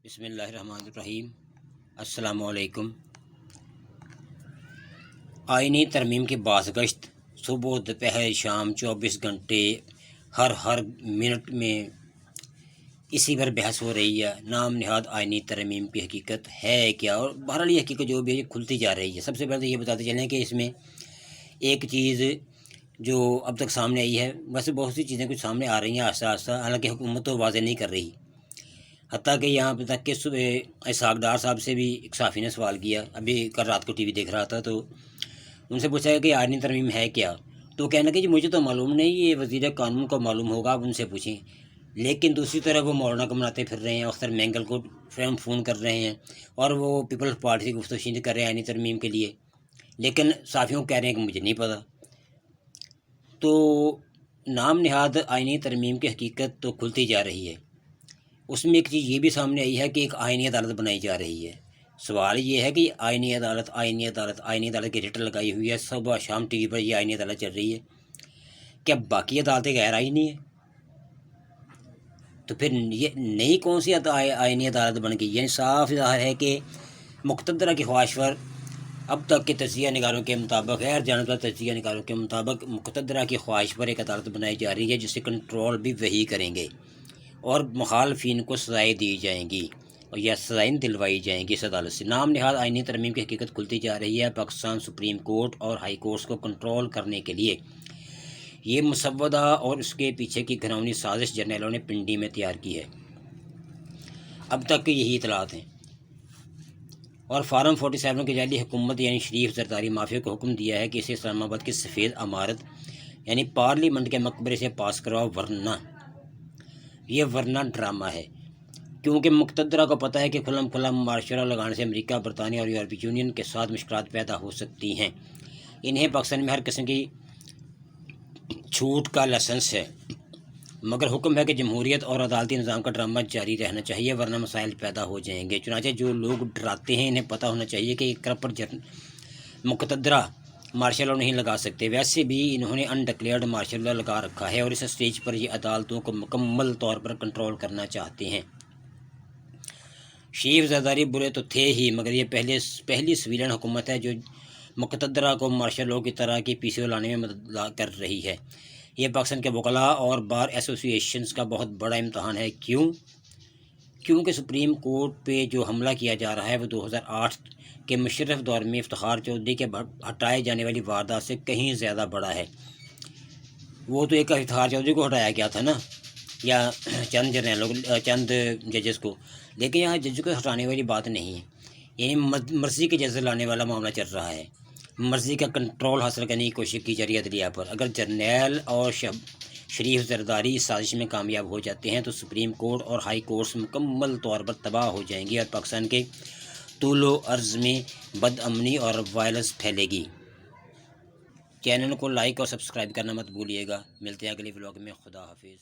بسم اللہ الرحمن الرحیم۔ السلام علیکم۔ آئینی ترمیم کی بازگشت صبح دوپہر شام 24 گھنٹے ہر منٹ میں اسی پر بحث ہو رہی ہے۔ نام نہاد آئینی ترمیم کی حقیقت ہے کیا، اور بہرحال یہ حقیقت جو بھی کھلتی جا رہی ہے۔ سب سے پہلے یہ بتاتے چلیں کہ اس میں ایک چیز جو اب تک سامنے آئی ہے، ویسے بہت سی چیزیں کچھ سامنے آ رہی ہیں آہستہ آہستہ، حالانکہ حکومت تو واضح نہیں کر رہی۔ حتیٰ کہ یہاں پہ تک کہ صبح اسحاق ڈار صاحب سے بھی ایک صحافی نے سوال کیا، ابھی کل رات کو ٹی وی دیکھ رہا تھا، تو ان سے پوچھا کہ آئینی ترمیم ہے کیا، تو کہنے کہ جی مجھے تو معلوم نہیں، یہ وزیر قانون کو معلوم ہوگا، آپ ان سے پوچھیں۔ لیکن دوسری طرف وہ مولانا کو مناتے پھر رہے ہیں، اختر مینگل کو فون کر رہے ہیں، اور وہ پیپلز پارٹی سے گفتگو شنید کر رہے ہیں آئینی ترمیم کے لیے، لیکن صحافیوں کو کہہ رہے ہیں کہ مجھے نہیں پتہ۔ تو نام نہاد آئینی ترمیم کی حقیقت تو کھلتی جا رہی ہے۔ اس میں ایک چیز یہ بھی سامنے آئی ہے کہ ایک آئینی عدالت بنائی جا رہی ہے۔ سوال یہ ہے کہ آئینی عدالت کی ریٹ لگائی ہوئی ہے، صبح شام ٹی وی پر یہ آئینی عدالت چل رہی ہے، کیا باقی عدالتیں غیر آئینی ہیں؟ تو پھر یہ نئی کون سی آئینی عدالت بن گئی؟ یعنی صاف ظاہر ہے کہ مقتدرہ کی خواہش پر اب تک کے تجزیہ نگاروں کے مطابق، غیر جانبدار تجزیہ نگاروں کے مطابق، مقتدرہ کی خواہش پر ایک عدالت بنائی جا رہی ہے جسے کنٹرول بھی وہی کریں گے، اور مخالفین کو سزائیں دی جائیں گی، اور یا سزائیں دلوائی جائیں گی اس عدالت سے۔ نام نہاد آئینی ترمیم کی حقیقت کھلتی جا رہی ہے۔ پاکستان سپریم کورٹ اور ہائی کورٹس کو کنٹرول کرنے کے لیے یہ مسودہ اور اس کے پیچھے کی گھناؤنی سازش جرنیلوں نے پنڈی میں تیار کی ہے۔ اب تک کی یہی اطلاعات ہیں، اور فارم 47 کی جعلی حکومت یعنی شریف زرداری مافیا کو حکم دیا ہے کہ اسے اسلام آباد کی سفید عمارت یعنی پارلیمنٹ کے مقبرے سے پاس کرواؤ، ورنہ یہ ڈرامہ ہے، کیونکہ مقتدرہ کو پتہ ہے کہ کھلم کھلا مارشل لا لگانے سے امریکہ، برطانیہ اور یورپی یونین کے ساتھ مشکلات پیدا ہو سکتی ہیں۔ انہیں پاکستان میں ہر قسم کی چھوٹ کا لائسنس ہے، مگر حکم ہے کہ جمہوریت اور عدالتی نظام کا ڈرامہ جاری رہنا چاہیے، ورنہ مسائل پیدا ہو جائیں گے۔ چنانچہ جو لوگ ڈراتے ہیں انہیں پتہ ہونا چاہیے کہ کرپٹ مقتدرہ مارشل لا نہیں لگا سکتے۔ ویسے بھی انہوں نے انڈکلیئرڈ مارشل لا لگا رکھا ہے، اور اس سٹیج پر یہ عدالتوں کو مکمل طور پر کنٹرول کرنا چاہتے ہیں۔ شریف زرداری برے تو تھے ہی، مگر یہ پہلی سویلین حکومت ہے جو مقتدرہ کو مارشل لا کی طرح کی پی سی او لانے میں مدد کر رہی ہے۔ یہ پاکستان کے وکلاء اور بار ایسوسی ایشنز کا بہت بڑا امتحان ہے۔ کیونکہ سپریم کورٹ پہ جو حملہ کیا جا رہا ہے وہ 2008 کے مشرف دور میں افتخار چودھری کے ہٹائے جانے والی واردات سے کہیں زیادہ بڑا ہے۔ وہ تو ایک افتخار چودھری کو ہٹایا گیا تھا نا، یا چند ججز کو، لیکن یہاں جج کو ہٹانے والی بات نہیں ہے، یعنی مرضی کے ججز لانے والا معاملہ چل رہا ہے، مرضی کا کنٹرول حاصل کرنے کی کوشش کی جا رہی ہے عدلیہ پر۔ اگر جرنیل اور شریف زرداری اس سازش میں کامیاب ہو جاتے ہیں تو سپریم کورٹ اور ہائی کورٹس مکمل طور پر تباہ ہو جائیں گی، اور پاکستان کے طول و عرض میں بد امنی اور وائلنس پھیلے گی۔ چینل کو لائک اور سبسکرائب کرنا مت بھولیے گا۔ ملتے ہیں اگلی ولاگ میں۔ خدا حافظ۔